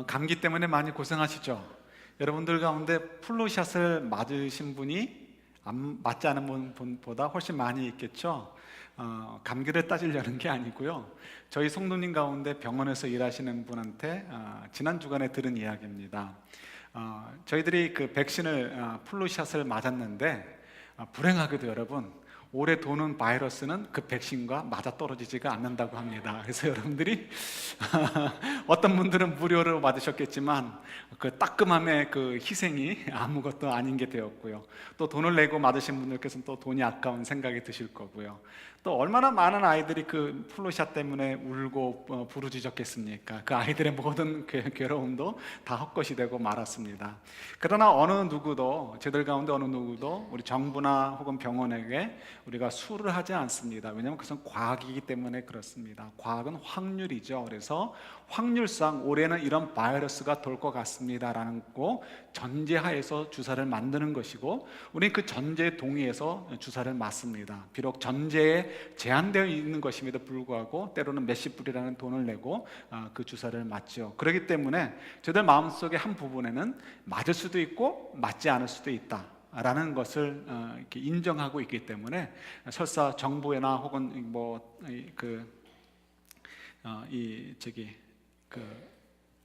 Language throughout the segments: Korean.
감기 때문에 많이 고생하시죠? 여러분들 가운데 플루샷을 맞으신 분이 안 맞지 않은 분보다 훨씬 많이 있겠죠? 감기를 따지려는 게 아니고요. 저희 성도님 가운데 병원에서 일하시는 분한테 지난 주간에 들은 이야기입니다. 저희들이 그 백신을 플루샷을 맞았는데 불행하게도 여러분, 오래 도는 바이러스는 그 백신과 맞아떨어지지가 않는다고 합니다. 그래서 여러분들이 어떤 분들은 무료로 맞으셨겠지만 그 따끔함의 그 희생이 아무것도 아닌 게 되었고요. 또 돈을 내고 맞으신 분들께서는 또 돈이 아까운 생각이 드실 거고요. 또 얼마나 많은 아이들이 그 플루샷 때문에 울고 부르짖었겠습니까? 그 아이들의 모든 괴로움도 다 헛것이 되고 말았습니다. 그러나 어느 누구도, 저희들 가운데 어느 누구도 우리 정부나 혹은 병원에게 우리가 수를 하지 않습니다. 왜냐하면 그것은 과학이기 때문에 그렇습니다. 과학은 확률이죠. 그래서 확률상 올해는 이런 바이러스가 돌 것 같습니다라는 거 전제하에서 주사를 만드는 것이고, 우리는 그 전제에 동의해서 주사를 맞습니다. 비록 전제에 제한되어 있는 것임에도 불구하고 때로는 몇십 불이라는 돈을 내고 그 주사를 맞죠. 그렇기 때문에 저희들 마음속의 한 부분에는 맞을 수도 있고 맞지 않을 수도 있다 라는 것을 이렇게 인정하고 있기 때문에, 설사 정부나 혹은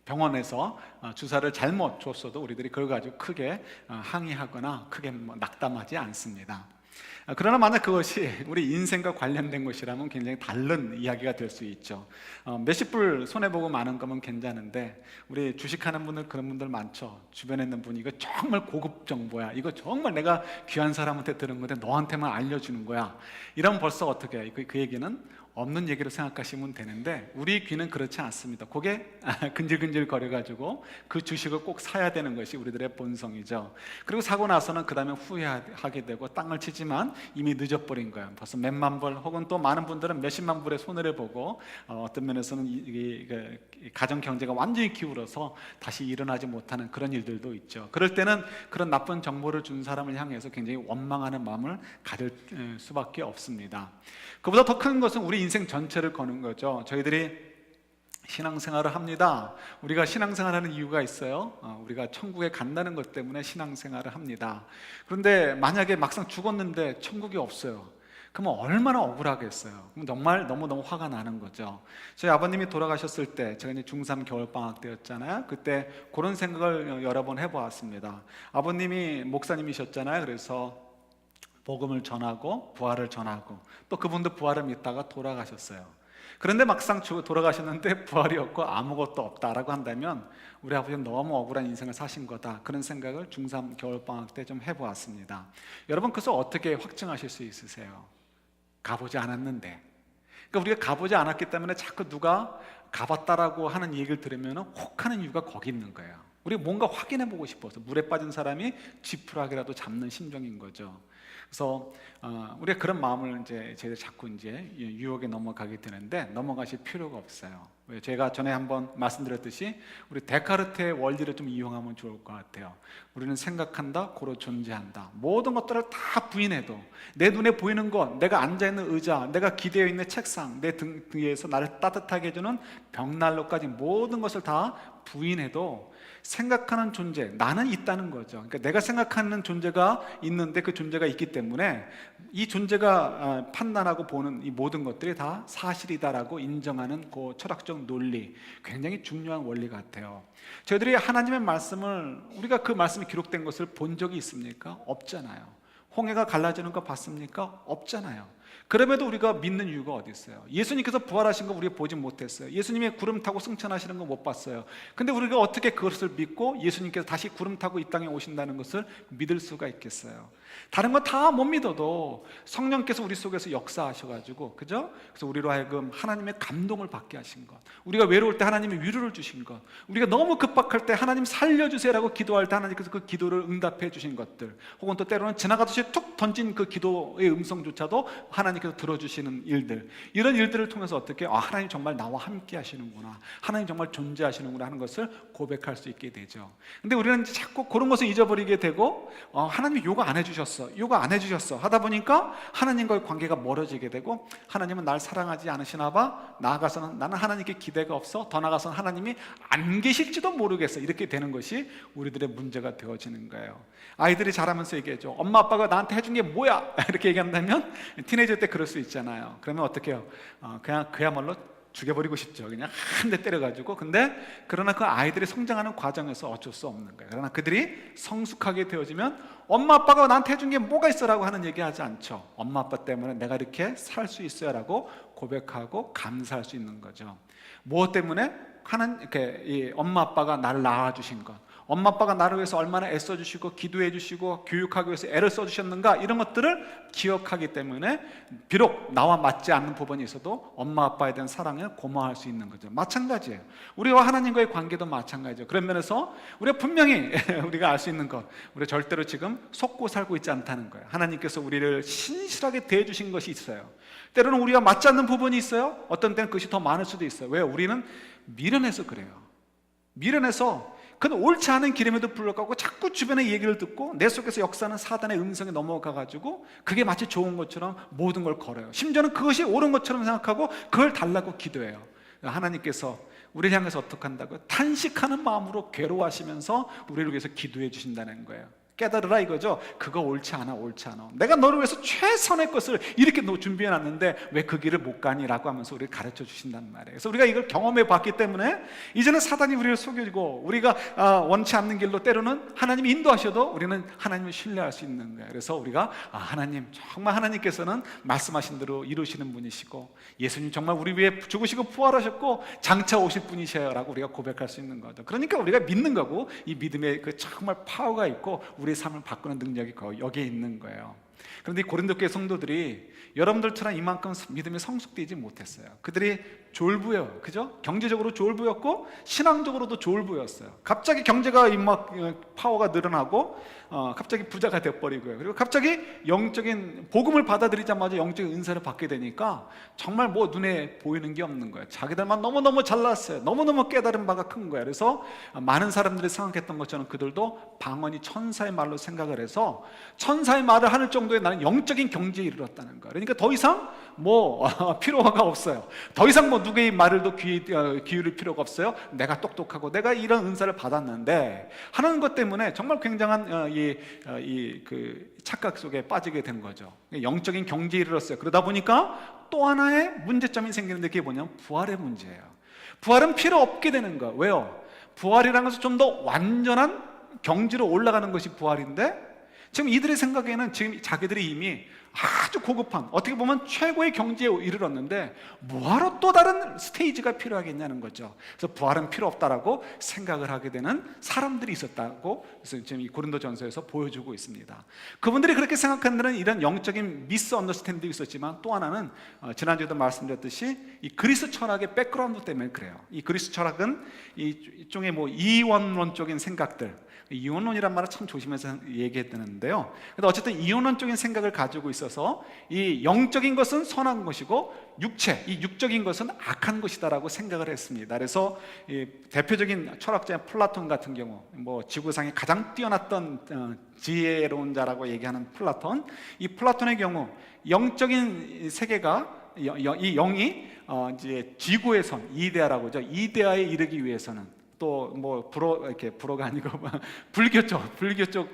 병원에서 주사를 잘못 줬어도 우리들이 그걸 가지고 크게 항의하거나 크게 낙담하지 않습니다. 그러나 만약 그것이 우리 인생과 관련된 것이라면 굉장히 다른 이야기가 될 수 있죠. 몇십 불 손해보고 마는 거면 괜찮은데, 우리 주식하는 분들, 그런 분들 많죠. 주변에 있는 분이 이거 정말 고급 정보야, 이거 정말 내가 귀한 사람한테 들은 건데 너한테만 알려주는 거야, 이러면 벌써 어떻게 해요? 그 얘기는 없는 얘기로 생각하시면 되는데, 우리 귀는 그렇지 않습니다. 고개 근질근질 거려가지고 그 주식을 꼭 사야 되는 것이 우리들의 본성이죠. 그리고 사고 나서는 그 다음에 후회하게 되고 땅을 치지만 이미 늦어버린 거예요. 벌써 몇만 불, 혹은 또 많은 분들은 몇십만 불의 손해를 보고 어떤 면에서는 가정 경제가 완전히 기울어서 다시 일어나지 못하는 그런 일들도 있죠. 그럴 때는 그런 나쁜 정보를 준 사람을 향해서 굉장히 원망하는 마음을 가질 수밖에 없습니다. 그보다 더 큰 것은 우리 인생 전체를 거는 거죠. 저희들이 신앙생활을 합니다. 우리가 신앙생활하는 이유가 있어요. 우리가 천국에 간다는 것 때문에 신앙생활을 합니다. 그런데 만약에 막상 죽었는데 천국이 없어요. 그러면 얼마나 억울하겠어요. 그럼 정말 너무너무 화가 나는 거죠. 저희 아버님이 돌아가셨을 때, 제가 이제 중3 겨울방학 때였잖아요. 그때 그런 생각을 여러 번 해보았습니다. 아버님이 목사님이셨잖아요. 그래서 복음을 전하고 부활을 전하고, 또 그분도 부활을 믿다가 돌아가셨어요. 그런데 막상 돌아가셨는데 부활이 없고 아무것도 없다라고 한다면 우리 아버지는 너무 억울한 인생을 사신 거다, 그런 생각을 중3 겨울방학 때 좀 해보았습니다. 여러분, 그래서 어떻게 확증하실 수 있으세요? 가보지 않았는데. 그러니까 우리가 가보지 않았기 때문에 자꾸 누가 가봤다라고 하는 얘기를 들으면 혹하는 이유가 거기 있는 거예요. 우리가 뭔가 확인해보고 싶어서, 물에 빠진 사람이 지푸라기라도 잡는 심정인 거죠. 그래서 우리가 그런 마음을 이제 자꾸 유혹에 넘어가게 되는데, 넘어가실 필요가 없어요. 제가 전에 한번 말씀드렸듯이 우리 데카르트의 원리를 좀 이용하면 좋을 것 같아요. 우리는 생각한다, 고로 존재한다. 모든 것들을 다 부인해도, 내 눈에 보이는 것, 내가 앉아있는 의자, 내가 기대어 있는 책상, 내 등 뒤에서 나를 따뜻하게 해주는 벽난로까지 모든 것을 다 부인해도 생각하는 존재, 나는 있다는 거죠. 그러니까 내가 생각하는 존재가 있는데, 그 존재가 있기 때문에 이 존재가 판단하고 보는 이 모든 것들이 다 사실이다라고 인정하는 그 철학적 논리, 굉장히 중요한 원리 같아요. 저희들이 하나님의 말씀을, 우리가 그 말씀이 기록된 것을 본 적이 있습니까? 없잖아요. 홍해가 갈라지는 거 봤습니까? 없잖아요. 그럼에도 우리가 믿는 이유가 어디 있어요? 예수님께서 부활하신 거 우리가 보지 못했어요. 예수님이 구름 타고 승천하시는 거 못 봤어요. 근데 우리가 어떻게 그것을 믿고 예수님께서 다시 구름 타고 이 땅에 오신다는 것을 믿을 수가 있겠어요? 다른 거 다 못 믿어도 성령께서 우리 속에서 역사하셔가지고, 그죠? 그래서 우리로 하여금 하나님의 감동을 받게 하신 것, 우리가 외로울 때 하나님의 위로를 주신 것, 우리가 너무 급박할 때 하나님 살려주세요라고 기도할 때 하나님께서 그 기도를 응답해 주신 것들, 혹은 또 때로는 지나가듯이 툭 던진 그 기도의 음성조차도 하나님께서 들어주시는 일들, 이런 일들을 통해서 어떻게 하나님 정말 나와 함께 하시는구나, 하나님 정말 존재하시는구나 하는 것을 고백할 수 있게 되죠. 근데 우리는 이제 자꾸 그런 것을 잊어버리게 되고 하나님이 요거 안 해주셨어, 요거 안 해주셨어 하다 보니까 하나님과의 관계가 멀어지게 되고, 하나님은 날 사랑하지 않으시나 봐, 나아가서는 나는 하나님께 기대가 없어, 더 나아가서는 하나님이 안 계실지도 모르겠어, 이렇게 되는 것이 우리들의 문제가 되어지는 거예요. 아이들이 자라면서 얘기해줘. 엄마 아빠가 나한테 해준 게 뭐야? 이렇게 얘기한다면 티네이저 때 그럴 수 있잖아요. 그러면 어떻게 해요? 그냥 그야말로 죽여버리고 싶죠. 그냥 한 대 때려가지고. 근데 그러나 그 아이들이 성장하는 과정에서 어쩔 수 없는 거예요. 그러나 그들이 성숙하게 되어지면 엄마 아빠가 나한테 해준 게 뭐가 있어라고 하는 얘기 하지 않죠. 엄마 아빠 때문에 내가 이렇게 살 수 있어요 라고 고백하고 감사할 수 있는 거죠. 무엇 때문에? 이렇게 이 엄마 아빠가 나를 낳아주신 것, 엄마 아빠가 나를 위해서 얼마나 애써주시고 기도해 주시고 교육하기 위해서 애를 써주셨는가, 이런 것들을 기억하기 때문에 비록 나와 맞지 않는 부분이 있어도 엄마 아빠에 대한 사랑을 고마워할 수 있는 거죠. 마찬가지예요. 우리와 하나님과의 관계도 마찬가지죠. 그런 면에서 우리가 분명히 우리가 알 수 있는 것, 우리가 절대로 지금 속고 살고 있지 않다는 거예요. 하나님께서 우리를 신실하게 대해주신 것이 있어요. 때로는 우리와 맞지 않는 부분이 있어요. 어떤 때는 그것이 더 많을 수도 있어요. 왜요? 우리는 미련해서 그래요. 미련해서 그는 옳지 않은 길임에도 불구하고 자꾸 주변의 얘기를 듣고 내 속에서 역사하는 사단의 음성에 넘어가가지고 그게 마치 좋은 것처럼 모든 걸 걸어요. 심지어는 그것이 옳은 것처럼 생각하고 그걸 달라고 기도해요. 하나님께서 우리를 향해서 어떻게 한다고요? 탄식하는 마음으로 괴로워하시면서 우리를 위해서 기도해 주신다는 거예요. 깨달으라 이거죠. 그거 옳지 않아, 옳지 않아. 내가 너를 위해서 최선의 것을 이렇게 준비해놨는데 왜 그 길을 못 가니? 라고 하면서 우리를 가르쳐 주신단 말이에요. 그래서 우리가 이걸 경험해 봤기 때문에 이제는 사단이 우리를 속여주고 우리가 원치 않는 길로 때로는 하나님이 인도하셔도 우리는 하나님을 신뢰할 수 있는 거예요. 그래서 우리가 하나님, 정말 하나님께서는 말씀하신 대로 이루시는 분이시고 예수님 정말 우리 위해 죽으시고 부활하셨고 장차 오실 분이셔요 라고 우리가 고백할 수 있는 거죠. 그러니까 우리가 믿는 거고, 이 믿음에 그 정말 파워가 있고 우리의 삶을 바꾸는 능력이 여기에 있는 거예요. 그런데 이 고린도 교회 성도들이 여러분들처럼 이만큼 믿음이 성숙되지 못했어요. 그들이 졸부예요. 그죠? 경제적으로 졸부였고 신앙적으로도 졸부였어요. 갑자기 경제가 막 파워가 늘어나고 갑자기 부자가 되어버리고요. 그리고 갑자기 영적인 복음을 받아들이자마자 영적인 은사를 받게 되니까 정말 뭐 눈에 보이는 게 없는 거예요. 자기들만 너무너무 잘났어요. 너무너무 깨달은 바가 큰 거예요. 그래서 많은 사람들이 생각했던 것처럼 그들도 방언이 천사의 말로 생각을 해서 천사의 말을 하는 정도의 나는 영적인 경지에 이르렀다는 거예요. 그러니까 더 이상 뭐 필요가 없어요. 더 이상 뭐 누구의 말을도 기울일 필요가 없어요. 내가 똑똑하고 내가 이런 은사를 받았는데 하는 것 때문에 정말 굉장한 그 착각 속에 빠지게 된 거죠. 영적인 경지에 이르렀어요. 그러다 보니까 또 하나의 문제점이 생기는데 그게 뭐냐면 부활의 문제예요. 부활은 필요 없게 되는 거예요. 왜요? 부활이라는 것은 좀 더 완전한 경지로 올라가는 것이 부활인데 지금 이들의 생각에는 지금 자기들이 이미 아주 고급한, 어떻게 보면 최고의 경지에 이르렀는데 뭐하러 또 다른 스테이지가 필요하겠냐는 거죠. 그래서 부활은 필요 없다라고 생각을 하게 되는 사람들이 있었다고 지금 이 고린도전서에서 보여주고 있습니다. 그분들이 그렇게 생각하는 데는 이런 영적인 미스 언더스탠딩이 있었지만 또 하나는 지난주에도 말씀드렸듯이 이 그리스 철학의 백그라운드 때문에 그래요. 이 그리스 철학은 일종의 뭐 이원론적인 생각들, 이원론이란 말을 참 조심해서 얘기했는데요. 근데 어쨌든 이원론적인 생각을 가지고 있어서 이 영적인 것은 선한 것이고 이 육적인 것은 악한 것이다라고 생각을 했습니다. 그래서 이 대표적인 철학자 플라톤 같은 경우, 뭐 지구상에 가장 뛰어났던 지혜로운 자라고 얘기하는 플라톤, 이 플라톤의 경우 영적인 세계가 이 영이 이제 지구의 선, 이데아라고 하죠. 이데아에 이르기 위해서는 또 뭐 이렇게 불어가 아니고 불교 쪽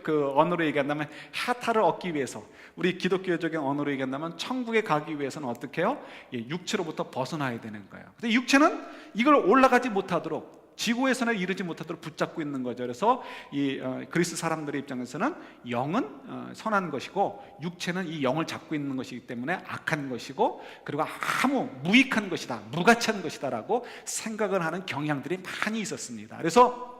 그 언어로 얘기한다면 하타를 얻기 위해서, 우리 기독교적인 언어로 얘기한다면 천국에 가기 위해서는 어떻게 해요? 육체로부터 벗어나야 되는 거예요. 근데 육체는 이걸 올라가지 못하도록, 지구의 선에 이르지 못하도록 붙잡고 있는 거죠. 그래서 이 그리스 사람들의 입장에서는 영은 선한 것이고 육체는 이 영을 잡고 있는 것이기 때문에 악한 것이고, 그리고 아무 무익한 것이다, 무가치한 것이다 라고 생각을 하는 경향들이 많이 있었습니다. 그래서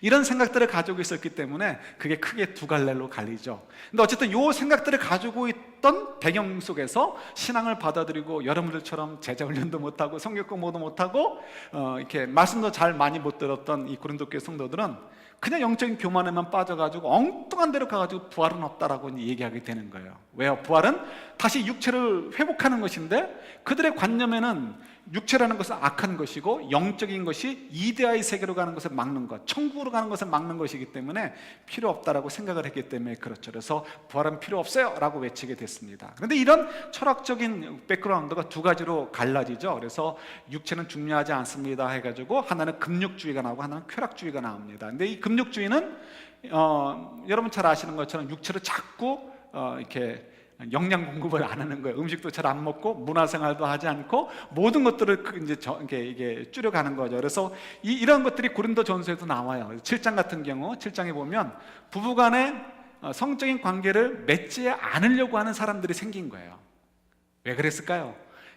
이런 생각들을 가지고 있었기 때문에 그게 크게 두 갈래로 갈리죠. 근데 어쨌든 이 생각들을 가지고 있던 배경 속에서 신앙을 받아들이고 여러분들처럼 제자 훈련도 못하고 성경 공부도 못하고 이렇게 말씀도 잘 많이 못 들었던 이 고린도 교회 성도들은 그냥 영적인 교만에만 빠져가지고 엉뚱한 데로 가가지고 부활은 없다라고 얘기하게 되는 거예요. 왜요? 부활은 다시 육체를 회복하는 것인데 그들의 관념에는 육체라는 것은 악한 것이고 영적인 것이 이데아의 세계로 가는 것을 막는 것, 천국으로 가는 것을 막는 것이기 때문에 필요 없다라고 생각을 했기 때문에 그렇죠. 그래서 부활은 필요 없어요 라고 외치게 됐습니다. 그런데 이런 철학적인 백그라운드가 두 가지로 갈라지죠. 그래서 육체는 중요하지 않습니다 해가지고 하나는 금욕주의가 나오고 하나는 쾌락주의가 나옵니다. 근데 이 금욕주의는 여러분 잘 아시는 것처럼 육체를 자꾸 이렇게 영양 공급을 안 하는 거예요. 음식도 잘 안 먹고 문화생활도 하지 않고 모든 것들을 이제 이게 줄여가는 거죠. 그래서 이런 것들이 고린도전서에도 나와요. 7장 같은 경우 7장에 보면 부부간의 성적인 관계를 맺지 않으려고 하는 사람들이 생긴 거예요. 왜 그랬을까요?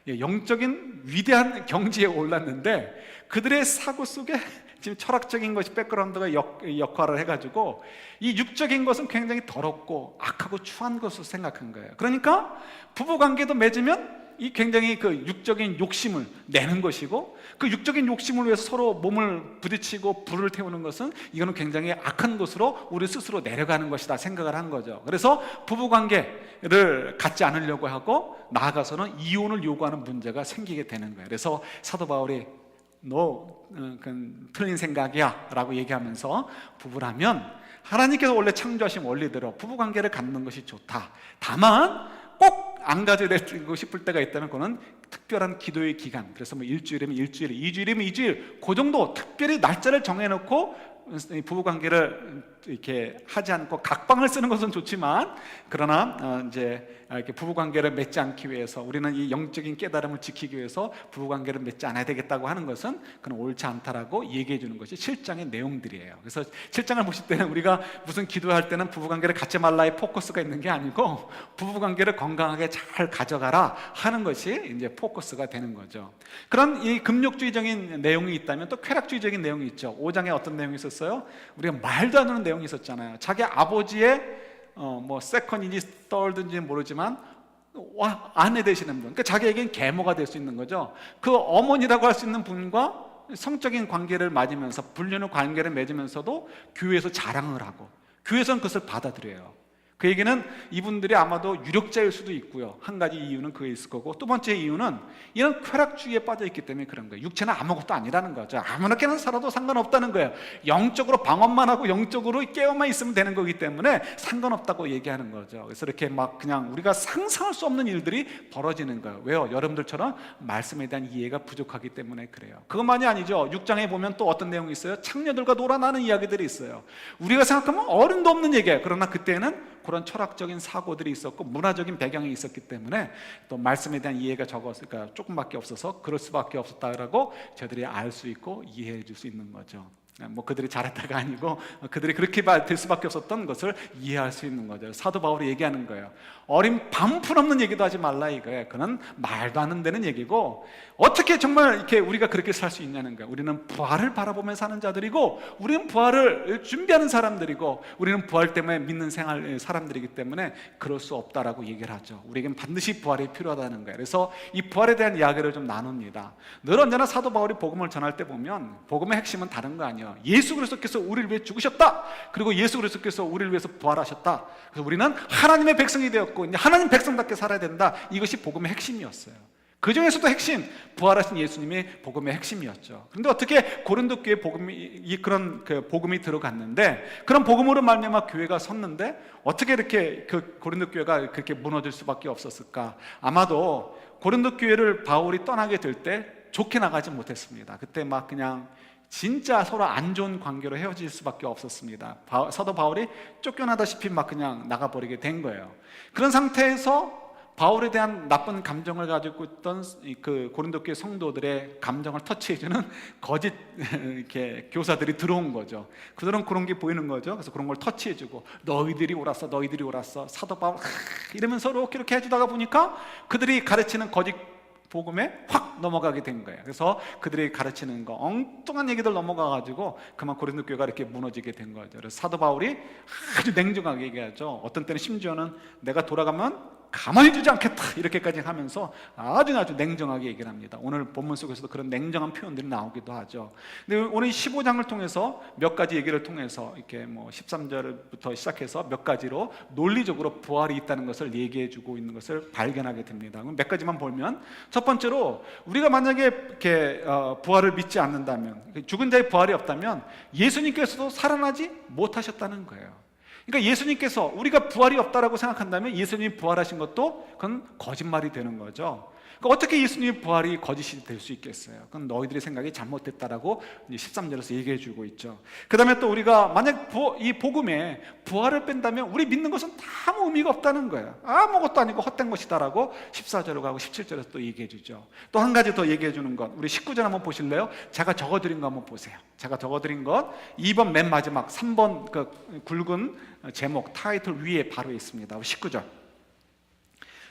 영적인 위대한 경지에 올랐는데 그들의 사고 속에 지금 철학적인 것이 백그라운드가 역할을 해가지고 이 육적인 것은 굉장히 더럽고 악하고 추한 것으로 생각한 거예요. 그러니까 부부관계도 맺으면 이 굉장히 그 육적인 욕심을 내는 것이고 그 육적인 욕심을 위해서 서로 몸을 부딪히고 불을 태우는 것은 이거는 굉장히 악한 것으로 우리 스스로 내려가는 것이다 생각을 한 거죠. 그래서 부부관계를 갖지 않으려고 하고 나아가서는 이혼을 요구하는 문제가 생기게 되는 거예요. 그래서 사도 바울이 너 그건 틀린 생각이야 라고 얘기하면서 부부라면 하나님께서 원래 창조하신 원리대로 부부관계를 갖는 것이 좋다. 다만 꼭 안 가지고 싶을 때가 있다면 그거는 특별한 기도의 기간, 그래서 뭐 일주일이면 일주일, 2주일이면 2주일 그 정도 특별히 날짜를 정해놓고 부부관계를 이렇게 하지 않고 각방을 쓰는 것은 좋지만 그러나 이제 이렇게 부부관계를 맺지 않기 위해서 우리는 이 영적인 깨달음을 지키기 위해서 부부관계를 맺지 않아야 되겠다고 하는 것은 그건 옳지 않다라고 얘기해 주는 것이 7장의 내용들이에요. 그래서 7장을 보실 때는 우리가 무슨 기도할 때는 부부관계를 갖지 말라의 포커스가 있는 게 아니고 부부관계를 건강하게 잘 가져가라 하는 것이 이제 포커스가 되는 거죠. 그런 이 금욕주의적인 내용이 있다면 또 쾌락주의적인 내용이 있죠. 5장에 어떤 내용이 있었어요? 우리가 말도 안 되는 내용이 있었잖아요. 자기 아버지의 뭐 세컨인지 서든지는 모르지만 아내 되시는 분, 그러니까 자기에겐 계모가 될 수 있는 거죠. 그 어머니라고 할 수 있는 분과 성적인 관계를 맺으면서 불륜의 관계를 맺으면서도 교회에서 자랑을 하고 교회에서는 그것을 받아들여요. 그 얘기는 이분들이 아마도 유력자일 수도 있고요. 한 가지 이유는 그게 있을 거고, 두 번째 이유는 이런 쾌락주의에 빠져 있기 때문에 그런 거예요. 육체는 아무것도 아니라는 거죠. 아무렇게나 살아도 상관없다는 거예요. 영적으로 방언만 하고 영적으로 깨어만 있으면 되는 거기 때문에 상관없다고 얘기하는 거죠. 그래서 이렇게 막 그냥 우리가 상상할 수 없는 일들이 벌어지는 거예요. 왜요? 여러분들처럼 말씀에 대한 이해가 부족하기 때문에 그래요. 그것만이 아니죠. 6장에 보면 또 어떤 내용이 있어요? 창녀들과 놀아나는 이야기들이 있어요. 우리가 생각하면 어림도 없는 얘기예요. 그러나 그때는 그런 철학적인 사고들이 있었고 문화적인 배경이 있었기 때문에 또 말씀에 대한 이해가 적었으니까 조금밖에 없어서 그럴 수밖에 없었다라고 저희들이 알 수 있고 이해해 줄 수 있는 거죠. 뭐 그들이 잘했다가 아니고 그들이 그렇게 될 수밖에 없었던 것을 이해할 수 있는 거죠. 사도 바울이 얘기하는 거예요. 어린 반푼 없는 얘기도 하지 말라 이거예요. 그는 말도 안 되는 얘기고 어떻게 정말 이렇게 우리가 그렇게 살 수 있냐는 거예요. 우리는 부활을 바라보며 사는 자들이고 우리는 부활을 준비하는 사람들이고 우리는 부활 때문에 믿는 사람들이기 때문에 그럴 수 없다라고 얘기를 하죠. 우리에겐 반드시 부활이 필요하다는 거예요. 그래서 이 부활에 대한 이야기를 좀 나눕니다. 늘 언제나 사도 바울이 복음을 전할 때 보면 복음의 핵심은 다른 거 아니에요. 예수 그리스도께서 우리를 위해 죽으셨다. 그리고 예수 그리스도께서 우리를 위해서 부활하셨다. 그래서 우리는 하나님의 백성이 되었고 이제 하나님 백성답게 살아야 된다. 이것이 복음의 핵심이었어요. 그 중에서도 핵심, 부활하신 예수님이 복음의 핵심이었죠. 그런데 어떻게 고린도 교회 복음이 그런 복음이 들어갔는데 그런 복음으로 말미암아 교회가 섰는데 어떻게 이렇게 그 고린도 교회가 그렇게 무너질 수밖에 없었을까? 아마도 고린도 교회를 바울이 떠나게 될 때 좋게 나가지 못했습니다. 그때 막 그냥 진짜 서로 안 좋은 관계로 헤어질 수밖에 없었습니다. 사도 바울이 쫓겨나다시피 막 그냥 나가버리게 된 거예요. 그런 상태에서 바울에 대한 나쁜 감정을 가지고 있던 그 고린도 교회 성도들의 감정을 터치해주는 거짓 이렇게 교사들이 들어온 거죠. 그들은 그런 게 보이는 거죠. 그래서 그런 걸 터치해주고 너희들이 옳았어 사도 바울 이러면서 이렇게 해주다가 보니까 그들이 가르치는 거짓 복음에 확 넘어가게 된 거예요. 그래서 그들이 가르치는 거 엉뚱한 얘기들 넘어가가지고 그만 고린도 교회가 이렇게 무너지게 된 거죠. 그래서 사도 바울이 아주 냉정하게 얘기하죠. 어떤 때는 심지어는 내가 돌아가면 가만히 두지 않겠다 이렇게까지 하면서 아주 냉정하게 얘기를 합니다. 오늘 본문 속에서도 그런 냉정한 표현들이 나오기도 하죠. 근데 오늘 15장을 통해서 몇 가지 얘기를 통해서 이렇게 13절부터 시작해서 몇 가지로 논리적으로 부활이 있다는 것을 얘기해 주고 있는 것을 발견하게 됩니다. 몇 가지만 보면, 첫 번째로 우리가 만약에 이렇게 부활을 믿지 않는다면, 죽은 자의 부활이 없다면 예수님께서도 살아나지 못하셨다는 거예요. 그러니까 예수님께서 우리가 부활이 없다라고 생각한다면 예수님이 부활하신 것도 그건 거짓말이 되는 거죠. 그러니까 어떻게 예수님의 부활이 거짓이 될 수 있겠어요? 그건 너희들의 생각이 잘못됐다라고 13절에서 얘기해 주고 있죠. 그 다음에 또 우리가 만약 이 복음에 부활을 뺀다면 우리 믿는 것은 아무 의미가 없다는 거예요. 아무것도 아니고 헛된 것이다라고 14절로 가고 17절에서 또 얘기해 주죠. 또 한 가지 더 얘기해 주는 것, 우리 19절 한번 보실래요? 제가 적어드린 거 한번 보세요. 제가 적어드린 것 2번 맨 마지막 3번 그 굵은 제목 타이틀 위에 바로 있습니다. 19절,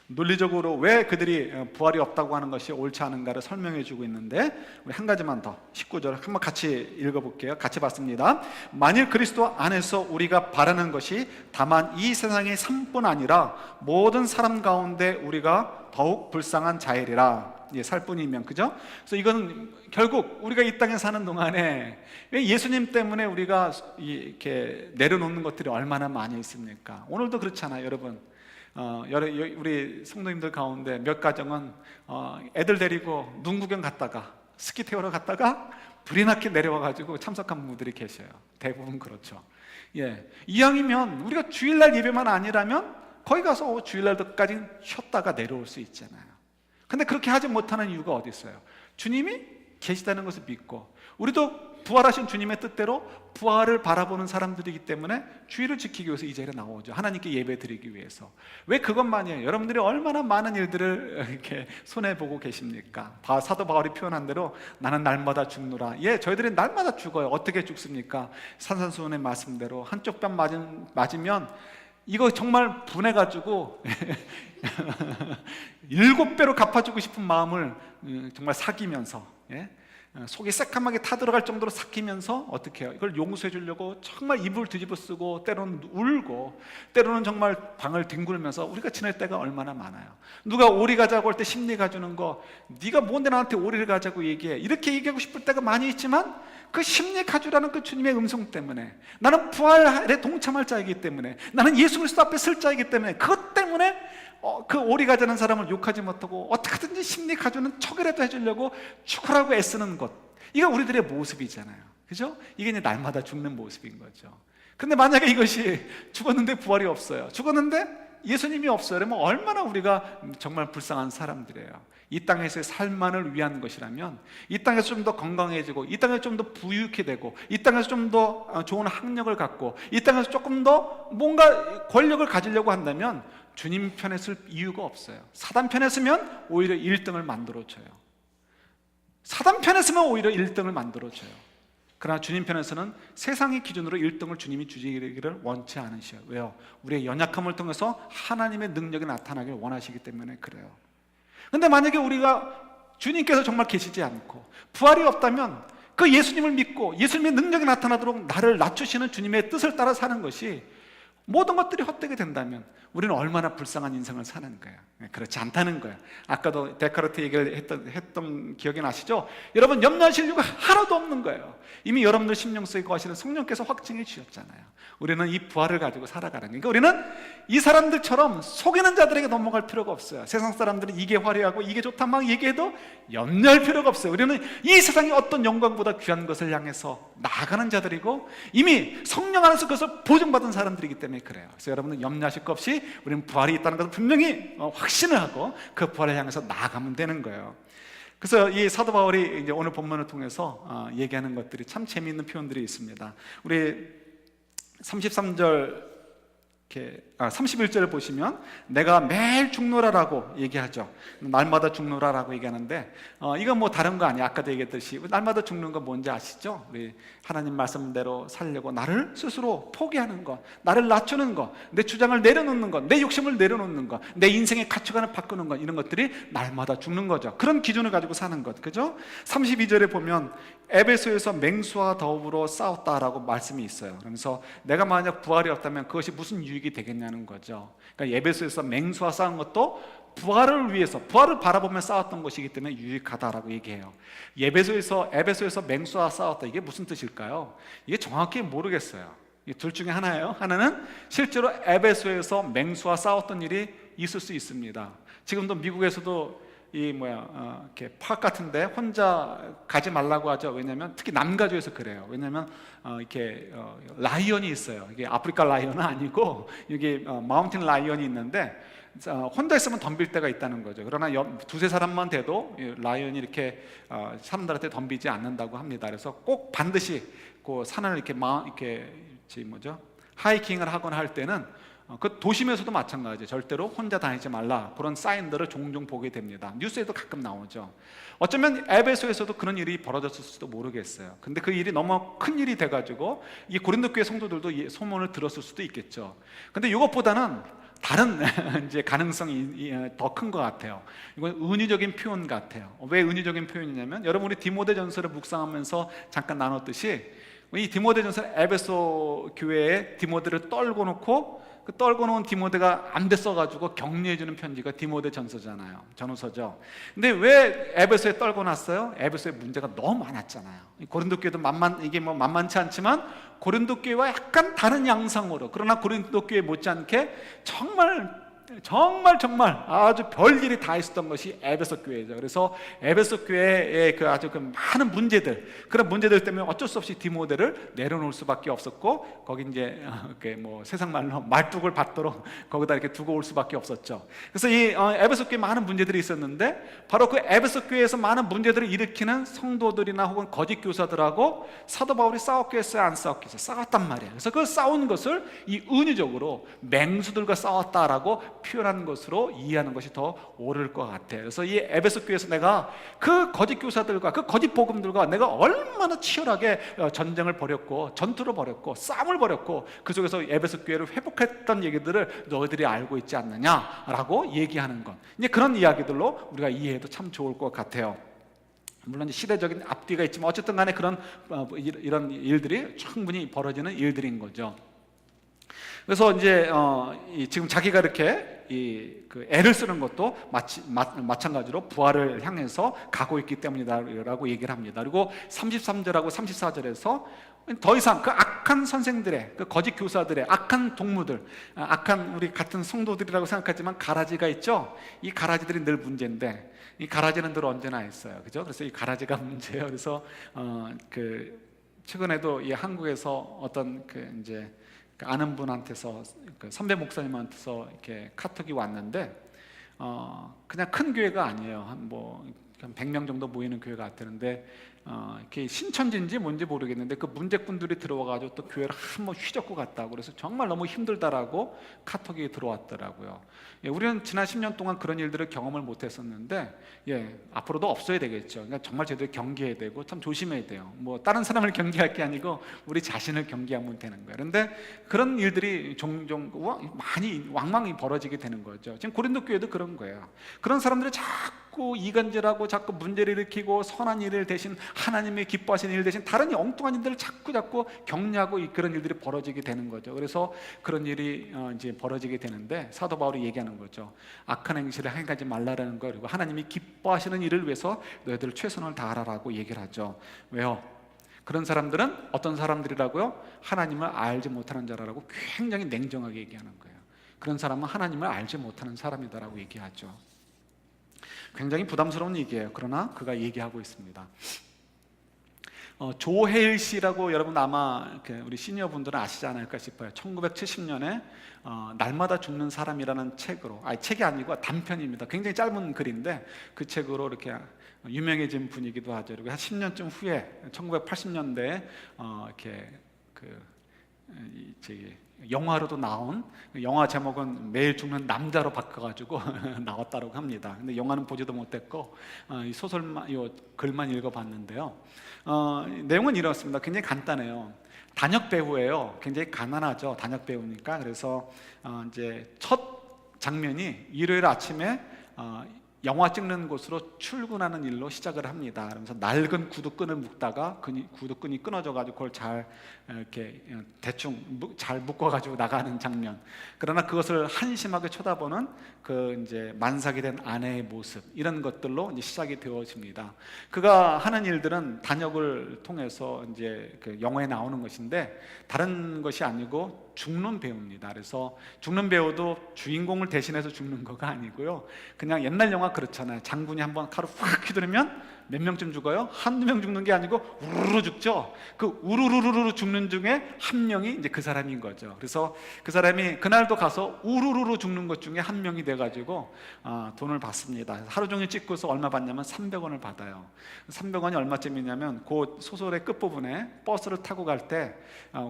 논리적으로 왜 그들이 부활이 없다고 하는 것이 옳지 않은가를 설명해 주고 있는데, 우리 한 가지만 더 19절 한번 같이 읽어볼게요. 같이 봤습니다. 만일 그리스도 안에서 우리가 바라는 것이 다만 이 세상의 삶뿐 아니라 모든 사람 가운데 우리가 더욱 불쌍한 자이리라. 살 뿐이면, 그죠? 그래서 이건 결국 우리가 이 땅에 사는 동안에 왜 예수님 때문에 우리가 이렇게 내려놓는 것들이 얼마나 많이 있습니까? 오늘도 그렇잖아요, 여러분. 우리 성도님들 가운데 몇 가정은 애들 데리고 눈 구경 갔다가 스키 태우러 갔다가 불이 나게 내려와가지고 참석한 분들이 계셔요. 대부분 그렇죠. 예, 이왕이면 우리가 주일날 예배만 아니라면 거기 가서 주일날까지 쉬었다가 내려올 수 있잖아요. 근데 그렇게 하지 못하는 이유가 어디 있어요? 주님이 계시다는 것을 믿고, 우리도 부활하신 주님의 뜻대로 부활을 바라보는 사람들이기 때문에 주의를 지키기 위해서 이 자리에 나오죠. 하나님께 예배 드리기 위해서. 왜 그것만이에요? 여러분들이 얼마나 많은 일들을 이렇게 손해보고 계십니까? 사도 바울이 표현한 대로 나는 날마다 죽노라. 예, 저희들이 날마다 죽어요. 어떻게 죽습니까? 산산수훈의 말씀대로 한쪽 뺨 맞으면 이거 정말 분해가지고 7배로 갚아주고 싶은 마음을 정말 사귀면서, 예? 속이 새까맣게 타들어갈 정도로 삭히면서 어떻게 해요? 이걸 용서해 주려고 정말 이불 뒤집어 쓰고, 때로는 울고, 때로는 정말 방을 뒹굴면서 우리가 지낼 때가 얼마나 많아요. 누가 오리 가자고 할 때 심리 가주는 거, 네가 뭔데 나한테 오리를 가자고 얘기해, 이렇게 얘기하고 싶을 때가 많이 있지만 그 심리 가주라는 그 주님의 음성 때문에, 나는 부활에 동참할 자이기 때문에, 나는 예수 그리스도 앞에 설 자이기 때문에, 그것 때문에 그 오리 가자는 사람을 욕하지 못하고 어떻게든지 심리 가주는 척이라도 해주려고 죽으라고 애쓰는 것, 이거 우리들의 모습이잖아요. 그죠? 이게 이제 날마다 죽는 모습인 거죠. 근데 만약에 이것이 죽었는데 부활이 없어요, 죽었는데 예수님이 없어요, 그러면 얼마나 우리가 정말 불쌍한 사람들이에요. 이 땅에서의 삶만을 위한 것이라면, 이 땅에서 좀 더 건강해지고, 이 땅에서 좀 더 부유하게 되고, 이 땅에서 좀 더 좋은 학력을 갖고, 이 땅에서 조금 더 뭔가 권력을 가지려고 한다면 주님 편에 쓸 이유가 없어요. 사단 편에 쓰면 오히려 1등을 만들어줘요. 사단 편에 쓰면 오히려 1등을 만들어줘요. 그러나 주님 편에서는 세상의 기준으로 1등을 주님이 주시기를 원치 않으셔요. 왜요? 우리의 연약함을 통해서 하나님의 능력이 나타나길 원하시기 때문에 그래요. 근데 만약에 우리가 주님께서 정말 계시지 않고 부활이 없다면 그 예수님을 믿고 예수님의 능력이 나타나도록 나를 낮추시는 주님의 뜻을 따라 사는 것이, 모든 것들이 헛되게 된다면 우리는 얼마나 불쌍한 인생을 사는 거예요. 그렇지 않다는 거예요. 아까도 데카르트 얘기를 했던 기억이 나시죠? 여러분, 염려하실 이유가 하나도 없는 거예요. 이미 여러분들 심령 속에 거하시는 성령께서 확증해 주셨잖아요. 우리는 이 부활을 가지고 살아가는 거예요. 그러니까 우리는 이 사람들처럼 속이는 자들에게 넘어갈 필요가 없어요. 세상 사람들은 이게 화려하고 이게 좋다 막 얘기해도 염려할 필요가 없어요. 우리는 이 세상의 어떤 영광보다 귀한 것을 향해서 나아가는 자들이고, 이미 성령 안에서 그것을 보증받은 사람들이기 때문에 그래요. 그래서 여러분은 염려하실 것 없이 우리는 부활이 있다는 것을 분명히 확신을 하고 그 부활을 향해서 나아가면 되는 거예요. 그래서 이 사도 바울이 이제 오늘 본문을 통해서 얘기하는 것들이 참 재미있는 표현들이 있습니다. 우리 33절 31절을 보시면 내가 매일 죽노라라고 얘기하죠. 날마다 죽노라라고 얘기하는데 이건 뭐 다른 거 아니에요. 아까도 얘기했듯이 날마다 죽는 거 뭔지 아시죠? 우리 하나님 말씀대로 살려고 나를 스스로 포기하는 것, 나를 낮추는 것, 내 주장을 내려놓는 것, 내 욕심을 내려놓는 것, 내 인생의 가치관을 바꾸는 것, 이런 것들이 날마다 죽는 거죠. 그런 기준을 가지고 사는 것, 그죠? 32절에 보면 에베소에서 맹수와 더불어 싸웠다라고 말씀이 있어요. 그러면서 내가 만약 부활이 없다면 그것이 무슨 유익이 되겠냐는 거죠. 그러니까 에베소에서 맹수와 싸운 것도 부활을 위해서, 부활을 바라보며 싸웠던 것이기 때문에 유익하다라고 얘기해요. 에베소에서 맹수와 싸웠다, 이게 무슨 뜻일까요? 이게 정확히 모르겠어요. 둘 중에 하나예요. 하나는 실제로 에베소에서 맹수와 싸웠던 일이 있을 수 있습니다. 지금도 미국에서도 이렇게 파악 같은데 혼자 가지 말라고 하죠. 왜냐하면 특히 남가주에서 그래요. 왜냐하면 이렇게 라이언이 있어요. 이게 아프리카 라이언은 아니고 여기 마운틴 라이언이 있는데 혼자 있으면 덤빌 때가 있다는 거죠. 그러나 두세 사람만 돼도 라이언이 이렇게 사람들한테 덤비지 않는다고 합니다. 그래서 꼭 반드시 그 산을 이렇게 하이킹을 하거나 할 때는 그 도심에서도 마찬가지예요. 절대로 혼자 다니지 말라, 그런 사인들을 종종 보게 됩니다. 뉴스에도 가끔 나오죠. 어쩌면 에베소에서도 그런 일이 벌어졌을지도 모르겠어요. 근데 그 일이 너무 큰 일이 돼가지고 이 고린도 교회 성도들도 소문을 들었을 수도 있겠죠. 근데 이것보다는 다른 이제 가능성이 더 큰 것 같아요. 이건 은유적인 표현 같아요. 왜 은유적인 표현이냐면, 여러분 우리 디모데전서를 묵상하면서 잠깐 나눴듯이 이 디모데전서는 에베소 교회에 디모데를 떨고 놓고, 그 떨고 놓은 디모데가 안 됐어가지고 격려해주는 편지가 디모데전서잖아요. 전후서죠. 근데 왜 에베소에 떨고 놨어요? 에베소에 문제가 너무 많았잖아요. 고린도 교회도 만만치 않지만 고린도 교회와 약간 다른 양상으로, 그러나 고린도 교회 못지않게 정말 아주 별일이 다 있었던 것이 에베소 교회죠. 그래서 에베소 교회의 아주 많은 그런 문제들 때문에 어쩔 수 없이 디모데를 내려놓을 수밖에 없었고, 거기 이제 세상 말로 말뚝을 받도록 거기다 이렇게 두고 올 수밖에 없었죠. 그래서 이 에베소 교회에 많은 문제들이 있었는데, 바로 그 에베소 교회에서 많은 문제들을 일으키는 성도들이나 혹은 거짓 교사들하고 사도 바울이 싸웠겠어요, 안 싸웠겠어요? 싸웠단 말이에요. 그래서 그 싸운 것을 이 은유적으로 맹수들과 싸웠다라고 표현하는 것으로 이해하는 것이 더 옳을 것 같아요. 그래서 이 에베소 교회에서 내가 그 거짓 교사들과 그 거짓 복음들과 내가 얼마나 치열하게 전쟁을 벌였고, 전투를 벌였고, 싸움을 벌였고, 그 속에서 에베소 교회를 회복했던 얘기들을 너희들이 알고 있지 않느냐라고 얘기하는 것, 이제 그런 이야기들로 우리가 이해해도 참 좋을 것 같아요. 물론 시대적인 앞뒤가 있지만 어쨌든 간에 그런 이런 일들이 충분히 벌어지는 일들인 거죠. 그래서 이제 지금 자기가 이렇게 애를 쓰는 것도 마찬가지로 부활을 향해서 가고 있기 때문이다라고 얘기를 합니다. 그리고 33절하고 34절에서 더 이상 그 악한 선생들의, 그 거짓 교사들의 악한 동무들, 악한 우리 같은 성도들이라고 생각하지만 가라지가 있죠. 이 가라지들이 늘 문제인데, 이 가라지는 늘 언제나 있어요, 그죠? 그래서 이 가라지가 문제예요. 그래서 최근에도 이 한국에서 어떤 이제 아는 분한테서, 선배 목사님한테서 이렇게 카톡이 왔는데, 그냥 큰 교회가 아니에요. 한 100명 정도 모이는 교회 같았는데, 이렇게 신천지인지 뭔지 모르겠는데 그 문제꾼들이 들어와가지고 또 교회를 한번 휘젓고 갔다고, 그래서 정말 너무 힘들다라고 카톡이 들어왔더라고요. 우리는 지난 10년 동안 그런 일들을 경험을 못했었는데, 앞으로도 없어야 되겠죠. 그러니까 정말 제대로 경계해야 되고 참 조심해야 돼요. 다른 사람을 경계할 게 아니고 우리 자신을 경계하면 되는 거예요. 그런데 그런 일들이 종종 많이 왕왕이 벌어지게 되는 거죠. 지금 고린도 교회도 그런 거예요. 그런 사람들이 자꾸 이간질하고 자꾸 문제를 일으키고, 선한 일을 대신 하나님의 기뻐하시는 일 대신 다른 엉뚱한 일들을 자꾸 격려하고 그런 일들이 벌어지게 되는 거죠. 그래서 그런 일이 이제 벌어지게 되는데, 사도 바울이 얘기하는 거죠. 악한 행실을 행하지 말라라는 거, 그리고 하나님이 기뻐하시는 일을 위해서 너희들 최선을 다하라라고 얘기를 하죠. 왜요? 그런 사람들은 어떤 사람들이라고요? 하나님을 알지 못하는 자라고 굉장히 냉정하게 얘기하는 거예요. 그런 사람은 하나님을 알지 못하는 사람이다라고 얘기하죠. 굉장히 부담스러운 얘기예요. 그러나 그가 얘기하고 있습니다. 조혜일 씨라고 여러분 아마 우리 시니어 분들은 아시지 않을까 싶어요. 1970년에 날마다 죽는 사람이라는 책으로, 책이 아니고 단편입니다. 굉장히 짧은 글인데 그 책으로 이렇게 유명해진 분이기도 하죠. 그리고 한 10년쯤 후에 1980년대에 이렇게 영화로도 나온, 영화 제목은 매일 죽는 남자로 바꿔가지고 나왔다고 합니다. 근데 영화는 보지도 못했고 이 소설만, 이 글만 읽어봤는데요. 내용은 이렇습니다. 굉장히 간단해요. 단역 배우예요. 굉장히 가난하죠. 단역 배우니까. 그래서 이제 첫 장면이 일요일 아침에 영화 찍는 곳으로 출근하는 일로 시작을 합니다. 그러면서 낡은 구두끈을 묶다가 구두끈이 끊어져가지고 그걸 잘 이렇게 대충 잘 묶어가지고 나가는 장면. 그러나 그것을 한심하게 쳐다보는 그 이제 만삭이 된 아내의 모습, 이런 것들로 이제 시작이 되어집니다. 그가 하는 일들은 단역을 통해서 이제 그 영화에 나오는 것인데 다른 것이 아니고 죽는 배우입니다. 그래서 죽는 배우도 주인공을 대신해서 죽는 거가 아니고요. 그냥 옛날 영화 그렇잖아요. 장군이 한번 칼을 확 휘두르면 몇 명쯤 죽어요? 한두 명 죽는 게 아니고 우르르 죽죠. 그 우르르르르 죽는 중에 한 명이 이제 그 사람인 거죠. 그래서 그 사람이 그날도 가서 우르르르 죽는 것 중에 한 명이 돼가지고 돈을 받습니다. 하루 종일 찍고서 얼마 받냐면 300원을 받아요. 300원이 얼마쯤이냐면 그 소설의 끝부분에 버스를 타고 갈 때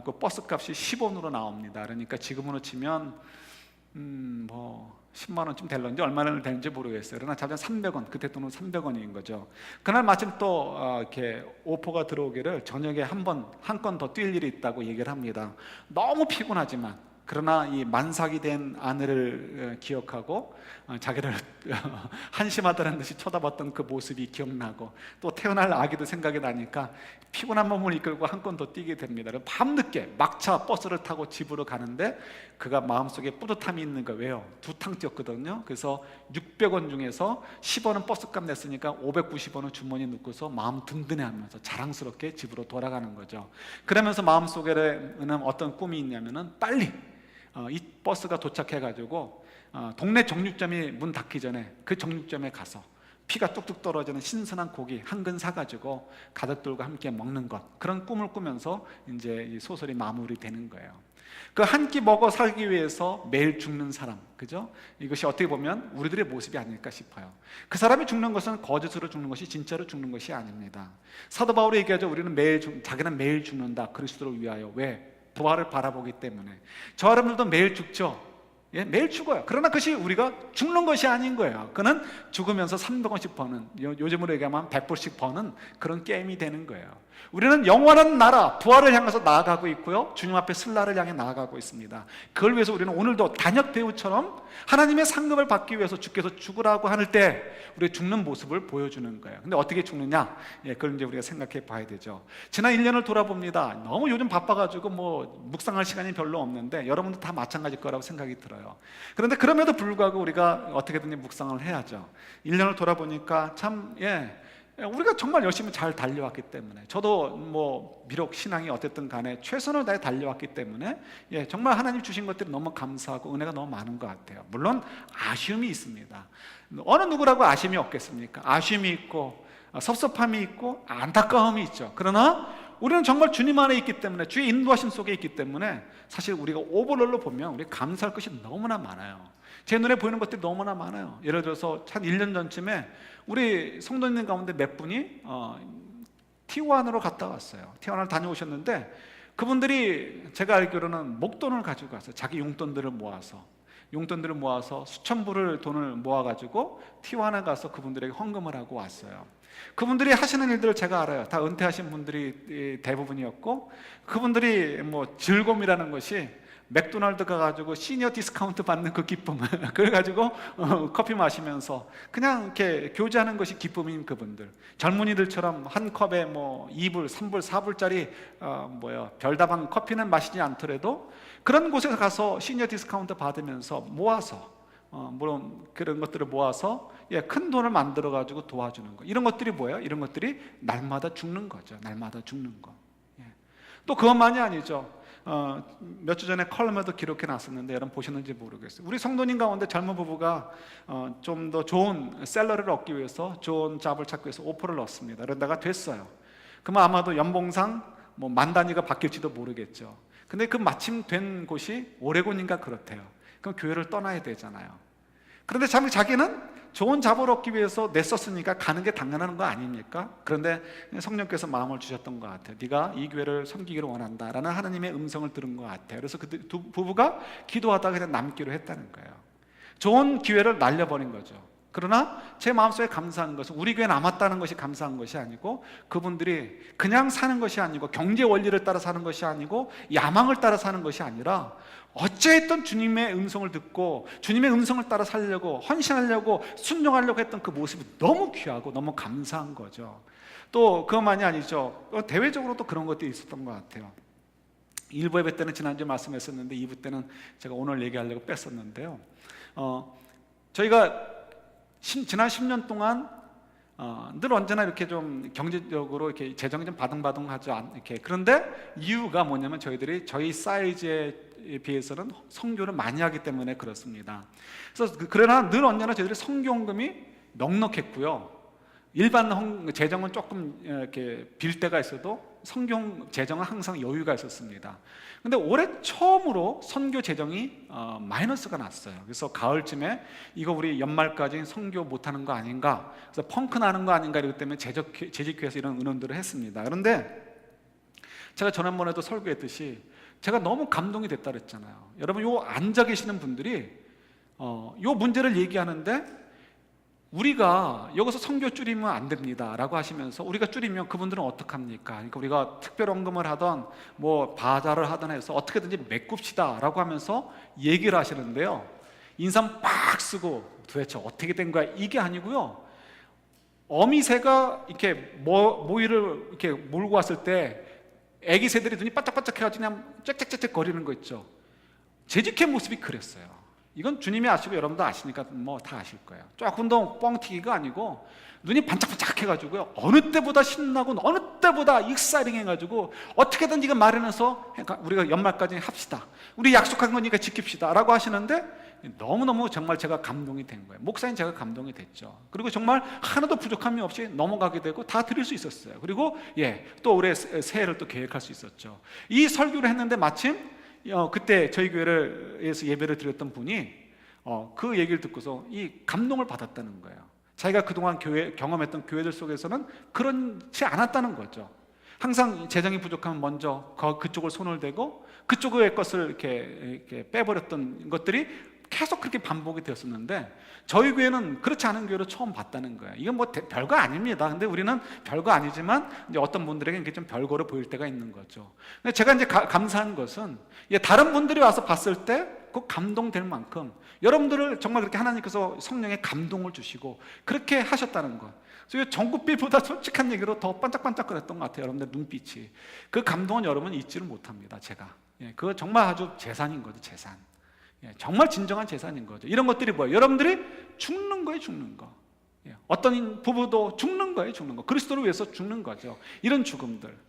그 버스 값이 10원으로 나옵니다. 그러니까 지금으로 치면 뭐 10만 원쯤 될런지 얼마나 되는지 모르겠어요. 그러나 잡으면 300원, 그때 돈은 300원인 거죠. 그날 마침 또 이렇게 오퍼가 들어오기를 저녁에 한 건 더 뛸 일이 있다고 얘기를 합니다. 너무 피곤하지만 그러나 이 만삭이 된 아내를 기억하고 자기를 한심하다는 듯이 쳐다봤던 그 모습이 기억나고 또 태어날 아기도 생각이 나니까 피곤한 몸을 이끌고 한 건 더 뛰게 됩니다. 밤늦게 막차 버스를 타고 집으로 가는데 그가 마음속에 뿌듯함이 있는 거예요. 왜요? 2탕 뛰었거든요. 그래서 600원 중에서 10원은 버스값 냈으니까 590원을 주머니에 넣고서 마음 든든해하면서 자랑스럽게 집으로 돌아가는 거죠. 그러면서 마음속에는 어떤 꿈이 있냐면은 빨리 이 버스가 도착해가지고 동네 정육점이 문 닫기 전에 그 정육점에 가서 피가 뚝뚝 떨어지는 신선한 고기 한 근 사가지고 가족들과 함께 먹는 것, 그런 꿈을 꾸면서 이제 이 소설이 마무리되는 거예요. 그 한 끼 먹어 살기 위해서 매일 죽는 사람, 그죠? 이것이 어떻게 보면 우리들의 모습이 아닐까 싶어요. 그 사람이 죽는 것은 거짓으로 죽는 것이 진짜로 죽는 것이 아닙니다. 사도 바울이 얘기하죠. 자기는 매일 죽는다. 그리스도를 위하여. 왜? 부활을 바라보기 때문에. 저 사람들도 매일 죽죠. 예, 매일 죽어요. 그러나 그것이 우리가 죽는 것이 아닌 거예요. 그는 죽으면서 300원씩 버는, 요즘으로 얘기하면 100불씩 버는 그런 게임이 되는 거예요. 우리는 영원한 나라, 부활을 향해서 나아가고 있고요, 주님 앞에 쓸 날을 향해 나아가고 있습니다. 그걸 위해서 우리는 오늘도 단역 배우처럼 하나님의 상급을 받기 위해서 주께서 죽으라고 할 때 우리의 죽는 모습을 보여주는 거예요. 근데 어떻게 죽느냐? 예, 그걸 이제 우리가 생각해 봐야 되죠. 지난 1년을 돌아봅니다. 너무 요즘 바빠가지고 뭐 묵상할 시간이 별로 없는데 여러분도 다 마찬가지일 거라고 생각이 들어요. 그런데 그럼에도 불구하고 우리가 어떻게든 묵상을 해야죠. 1년을 돌아보니까 참 우리가 정말 열심히 잘 달려왔기 때문에, 저도 뭐 비록 신앙이 어쨌든 간에 최선을 다해 달려왔기 때문에 정말 하나님 주신 것들이 너무 감사하고 은혜가 너무 많은 것 같아요. 물론 아쉬움이 있습니다. 어느 누구라고 아쉬움이 없겠습니까? 아쉬움이 있고 섭섭함이 있고 안타까움이 있죠. 그러나 우리는 정말 주님 안에 있기 때문에, 주의 인도하심 속에 있기 때문에 사실 우리가 오버롤로 보면 우리 감사할 것이 너무나 많아요. 제 눈에 보이는 것들이 너무나 많아요. 예를 들어서 한 1년 전쯤에 우리 성도님 가운데 몇 분이 T1으로 갔다 왔어요. T1을 다녀오셨는데 그분들이 제가 알기로는 목돈을 가지고 갔어요. 자기 용돈들을 모아서 수천 불을 돈을 모아가지고 T1에 가서 그분들에게 헌금을 하고 왔어요. 그분들이 하시는 일들을 제가 알아요. 다 은퇴하신 분들이 대부분이었고, 그분들이 뭐 즐거움이라는 것이 맥도날드 가가지고 시니어 디스카운트 받는 그 기쁨, 그래가지고 커피 마시면서 그냥 이렇게 교제하는 것이 기쁨인 그분들, 젊은이들처럼 한 컵에 뭐 2불, 3불, 4불짜리 별다방 커피는 마시지 않더라도 그런 곳에 가서 시니어 디스카운트 받으면서 모아서 물론 그런 것들을 모아서 큰 돈을 만들어 가지고 도와주는 거, 이런 것들이 뭐예요? 이런 것들이 날마다 죽는 거죠. 날마다 죽는 거. 또 그것만이 아니죠. 몇 주 전에 컬럼에도 기록해 놨었는데 여러분 보셨는지 모르겠어요. 우리 성도님 가운데 젊은 부부가 좀 더 좋은 샐러리를 얻기 위해서 좋은 잡을 찾기 위해서 오퍼를 넣었습니다. 그러다가 됐어요. 그러면 아마도 연봉상 뭐 만 단위가 바뀔지도 모르겠죠. 근데 그 마침 된 곳이 오레곤인가 그렇대요. 그럼 교회를 떠나야 되잖아요. 그런데 참 자기는 좋은 잡을 얻기 위해서 냈었으니까 가는 게 당연한 거 아닙니까? 그런데 성령께서 마음을 주셨던 것 같아요. 네가 이 교회를 섬기기를 원한다라는 하나님의 음성을 들은 것 같아요. 그래서 그 두 부부가 기도하다가 그냥 남기로 했다는 거예요. 좋은 기회를 날려버린 거죠. 그러나 제 마음속에 감사한 것은 우리 교회 남았다는 것이 감사한 것이 아니고, 그분들이 그냥 사는 것이 아니고 경제 원리를 따라 사는 것이 아니고 야망을 따라 사는 것이 아니라 어찌했든 주님의 음성을 듣고 주님의 음성을 따라 살려고 헌신하려고 순종하려고 했던 그 모습이 너무 귀하고 너무 감사한 거죠. 또 그것만이 아니죠. 대외적으로 또 그런 것들이 있었던 것 같아요. 1부 예배 때는 지난주에 말씀했었는데 2부 때는 제가 오늘 얘기하려고 뺐었는데요. 저희가 지난 10년 동안 늘 언제나 이렇게 좀 경제적으로 이렇게 재정이 좀 바둥바둥하죠. 이렇게. 그런데 이유가 뭐냐면 저희들이 저희 사이즈에 비해서는 선교를 많이 하기 때문에 그렇습니다. 그래서 그러나 늘 언제나 저희들이 선교헌금이 넉넉했고요. 일반 재정은 조금 이렇게 빌 때가 있어도 선교 재정은 항상 여유가 있었습니다. 근데 올해 처음으로 선교 재정이 마이너스가 났어요. 그래서 가을쯤에 이거 우리 연말까지 선교 못하는 거 아닌가, 그래서 펑크 나는 거 아닌가, 이러기 때문에 재직회에서 이런 의논들을 했습니다. 그런데 제가 지난번에도 설교했듯이 제가 너무 감동이 됐다 그랬잖아요. 여러분, 요 앉아 계시는 분들이 요 문제를 얘기하는데 우리가 여기서 선교 줄이면 안 됩니다 라고 하시면서, 우리가 줄이면 그분들은 어떡합니까? 그러니까 우리가 특별헌금을 하던 뭐 바자를 하던 해서 어떻게든지 메꿉시다 라고 하면서 얘기를 하시는데요, 인상 빡 쓰고 도대체 어떻게 된 거야, 이게 아니고요, 어미새가 이렇게 모이를 이렇게 몰고 왔을 때 애기 새들이 눈이 반짝반짝 해가지고 그냥 짹짹짹짹 거리는 거 있죠. 재직회 모습이 그랬어요. 이건 주님이 아시고 여러분도 아시니까 뭐 다 아실 거예요. 조금 더 뻥튀기가 아니고 눈이 반짝반짝 해가지고요, 어느 때보다 신나고 어느 때보다 익사이링 해가지고 어떻게든 이거 마련해서 우리가 연말까지 합시다, 우리 약속한 거니까 지킵시다 라고 하시는데 너무너무 정말 제가 감동이 된 거예요. 목사님, 제가 감동이 됐죠. 그리고 정말 하나도 부족함이 없이 넘어가게 되고 다 드릴 수 있었어요. 그리고 또 올해 새해를 또 계획할 수 있었죠. 이 설교를 했는데 마침 그때 저희 교회에서 예배를 드렸던 분이 그 얘기를 듣고서 이 감동을 받았다는 거예요. 자기가 그동안 경험했던 교회들 속에서는 그렇지 않았다는 거죠. 항상 재정이 부족하면 먼저 그쪽을 손을 대고 그쪽의 것을 이렇게 빼버렸던 것들이 계속 그렇게 반복이 되었었는데, 저희 교회는 그렇지 않은 교회로 처음 봤다는 거예요. 이건 뭐 별거 아닙니다. 근데 우리는 별거 아니지만 이제 어떤 분들에게 이게 좀 별거로 보일 때가 있는 거죠. 근데 제가 이제 감사한 것은 다른 분들이 와서 봤을 때 그 감동될 만큼 여러분들을 정말 그렇게 하나님께서 성령의 감동을 주시고 그렇게 하셨다는 것. 그래서 전국비보다 솔직한 얘기로 더 반짝반짝거렸던 것 같아요. 여러분들 눈빛이. 그 감동은 여러분 잊지를 못합니다. 제가. 그거 정말 아주 재산인 거죠. 재산. 정말 진정한 재산인 거죠. 이런 것들이 뭐예요? 여러분들이 죽는 거예요. 죽는 거. 어떤 부부도 죽는 거예요. 죽는 거. 그리스도를 위해서 죽는 거죠. 이런 죽음들.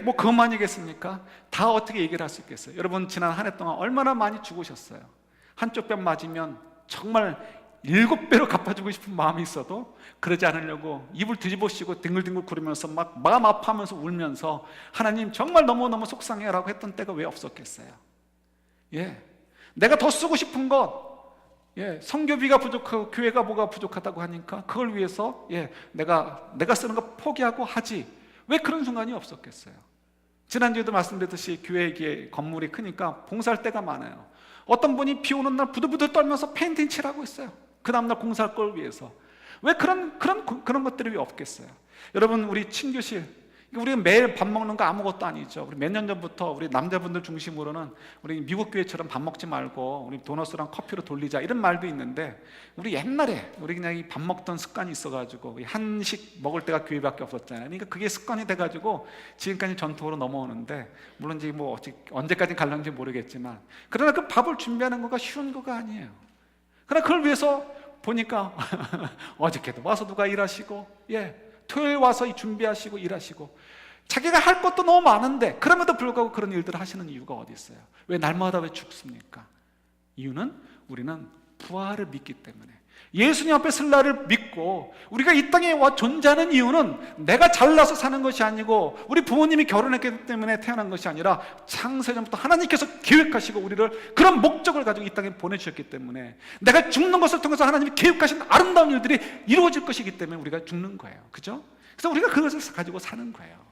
뭐 그것만이겠습니까? 다 어떻게 얘기를 할 수 있겠어요? 여러분, 지난 한 해 동안 얼마나 많이 죽으셨어요. 한쪽 뺨 맞으면 정말 7배로 갚아주고 싶은 마음이 있어도 그러지 않으려고 입을 뒤집어쓰고 뒹굴뒹굴 구르면서 막 마음 아파하면서 울면서 하나님 정말 너무너무 속상해 라고 했던 때가 왜 없었겠어요? 내가 더 쓰고 싶은 것, 선교비가 부족하고 교회가 뭐가 부족하다고 하니까 그걸 위해서 내가 쓰는 거 포기하고 하지, 왜 그런 순간이 없었겠어요? 지난주에도 말씀드렸듯이 교회에 건물이 크니까 봉사할 때가 많아요. 어떤 분이 비 오는 날 부들부들 떨면서 페인팅 칠하고 있어요. 그 다음날 공사할 걸 위해서. 왜 그런 것들이 왜 없겠어요? 여러분, 우리 친교실, 우리가 매일 밥 먹는 거 아무것도 아니죠. 우리 몇 년 전부터 우리 남자분들 중심으로는 우리 미국 교회처럼 밥 먹지 말고 우리 도너스랑 커피로 돌리자, 이런 말도 있는데, 우리 옛날에 우리 그냥 밥 먹던 습관이 있어가지고 한식 먹을 때가 교회밖에 없었잖아요. 그러니까 그게 습관이 돼가지고 지금까지 전통으로 넘어오는데, 물론 이제 뭐 언제까지 갈는지 모르겠지만, 그러나 그 밥을 준비하는 거가 쉬운 거가 아니에요. 그러나 그걸 위해서 보니까 어저께도 와서 누가 일하시고, 토요일 와서 준비하시고 일하시고, 자기가 할 것도 너무 많은데 그럼에도 불구하고 그런 일들을 하시는 이유가 어디 있어요? 왜 날마다 왜 죽습니까? 이유는 우리는 부활을 믿기 때문에, 예수님 앞에 설 날을 믿고 우리가 이 땅에 와 존재하는 이유는 내가 잘나서 사는 것이 아니고 우리 부모님이 결혼했기 때문에 태어난 것이 아니라 창세전부터 하나님께서 계획하시고 우리를 그런 목적을 가지고 이 땅에 보내주셨기 때문에 내가 죽는 것을 통해서 하나님이 계획하신 아름다운 일들이 이루어질 것이기 때문에 우리가 죽는 거예요. 그죠? 그래서 우리가 그것을 가지고 사는 거예요.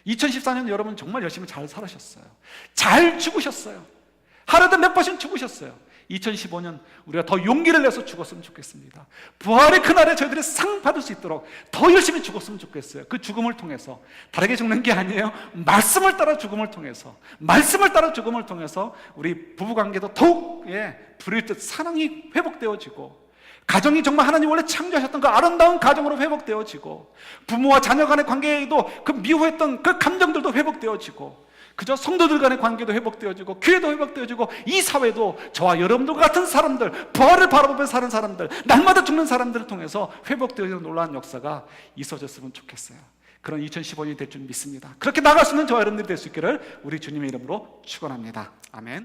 2014년 여러분 정말 열심히 잘 살으셨어요. 잘 죽으셨어요. 하루에도 몇 번씩 죽으셨어요. 2015년 우리가 더 용기를 내서 죽었으면 좋겠습니다. 부활의 그날에 저희들이 상 받을 수 있도록 더 열심히 죽었으면 좋겠어요. 그 죽음을 통해서 다르게 죽는 게 아니에요. 말씀을 따라 죽음을 통해서, 말씀을 따라 죽음을 통해서 우리 부부관계도 더욱 불일듯 사랑이 회복되어지고, 가정이 정말 하나님 원래 창조하셨던 그 아름다운 가정으로 회복되어지고, 부모와 자녀 간의 관계에도 그 미워했던 그 감정들도 회복되어지고, 그저 성도들 간의 관계도 회복되어지고, 교회도 회복되어지고, 이 사회도 저와 여러분들 같은 사람들, 부활을 바라보며 사는 사람들, 날마다 죽는 사람들을 통해서 회복되어지는 놀라운 역사가 있어졌으면 좋겠어요. 그런 2015년이 될 줄 믿습니다. 그렇게 나갈 수 있는 저와 여러분들이 될 수 있기를 우리 주님의 이름으로 축원합니다. 아멘.